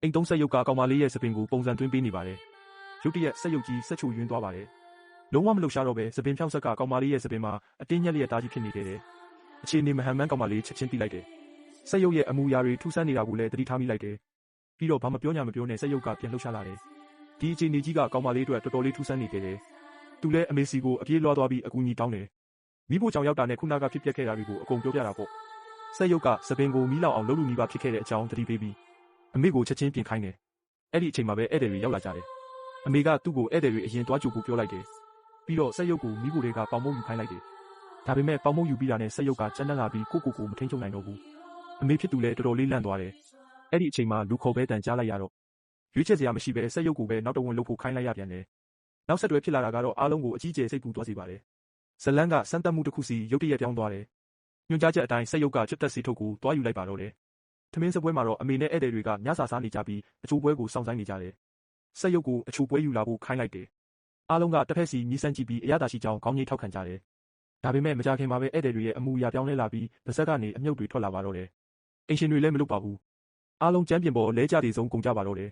အိမ်သုံးစက်ရုပ်ကကောင်မလေးရဲ့စပင်ကိုပုံစံသွင်းပေးနေပါတယ်။ရုတ်တရက်စက်ရုပ်ကြီးဆက်ချိုယွင်းသွားပါတယ်။လုံးဝမလှုပ်ရှားတော့ပဲစပင်ဖြောင်းဆက်ကကောင်မလေးရဲ့စပင်မှာအတင်းညက်လျက်သားကြီးဖြစ်နေတယ်။အခြေအနေမဟန်မှန်းကောင်မလေးချက်ချင်းသိလိုက်တယ်။စက်ရုပ်ရဲ့အမူအရာတွေထူးဆန်းနေတာကိုလည်းသတိထားမိလိုက်တယ်။ပြီးတော့ဘာမပြောညာမပြောနဲ့စက်ရုပ်ကပြန်လှုပ်ရှားလာတယ်။ဒီအခြေအနေကြီးကကောင်မလေးအတွက်တော်တော်လေးထူးဆန်းနေခဲ့တယ်။သူလည်းအမေစီကိုအပြေးလွှားသွားပြီးအကူအညီတောင်းတယ်။မိဖို့ကြောင့်ရောက်တာနဲ့ခုနကဖြစ်ပျက်ခဲ့တာတွေကိုအကုန်ပြောပြတာပေါ့။စက်ရုပ်ကစပင်ကိုမီးလောင်အောင်လုပ်လို့မိဘဖြစ်ခဲ့တဲ့အကြောင်းသတိပေးပြီးအမေကိုချက်ချင်းပြင်ခိုင်းတယ်။အဲ့ဒီအချိန်မှာပဲဧည့်သည်တွေရောက်လာကြတယ်။အမေကသူ့ကိုဧည့်သည်တွေအရင်တွားကြိုဖို့ပြောလိုက်တယ်။ပြီးတော့စက်ရုပ်ကိုမိဖို့တွေကပေါင်မုံယူခိုင်းလိုက်တယ်။ဒါပေမဲ့ပေါင်မုံယူပြီးတာနဲ့စက်ရုပ်ကကြမ်းတမ်းလာပြီးကိုမထိန်ချုပ်နိုင်တော့ဘူး။အမေဖြစ်သူလည်းတော်တော်လေးလန့်သွားတယ်။အဲ့ဒီအချိန်မှာလူခေါ်ပဲတန်ကြားလိုက်ရတော့ရွေးချယ်စရာမရှိပဲစက်ရုပ်ကိုပဲနောက်တဝင်လုပ်ဖို့ခိုင်းလိုက်ရပြန်တယ်။နောက်ဆက်တွဲဖြစ်လာတာကတော့အားလုံးကိုအကြီးအကျယ်စိတ်ပူသွားစေပါတယ်။ဇလန်းကစမ်းသပ်မှုတစ်ခုစီရုတ်တရက်ပြောင်းသွားတယ်။ညွှန်ကြားချက်အတိုင်းစက်ရုပ်ကချွတ်သက်စီထုတ်ကိုတွားယူလိုက်ပါတော့တယ်။ထမင်းစပွဲမှာတော့အမေနဲ့ဧည့်သည်တွေကညစာစားနေကြပြီးအချိုးပွဲကိုစောင့်ဆိုင်းနေကြတယ်။စက်ရုပ်ကိုအချိုးပွဲယူလာဖို့ခိုင်းလိုက်တယ်။အားလုံးကတစ်ဖက်စီမြည်ဆန်းကြည့်ပြီးအရသာရှိကြောင်းခေါင်းငိတ်ထောက်ခံကြတယ်။ဒါပေမဲ့မကြခင်မှာပဲဧည့်သည်တွေရဲ့အမူအရာပြောင်းလဲလာပြီးပါဇက်ကနေအမြုပ်တွေထွက်လာပါတော့တယ်။အင်ရှင်တွေလည်းမလွတ်ပါဘူး။အားလုံးကျမ်းပြင်ပေါ်လဲကြတဲ့ဆုံးကုန်ကြပါတော့တယ်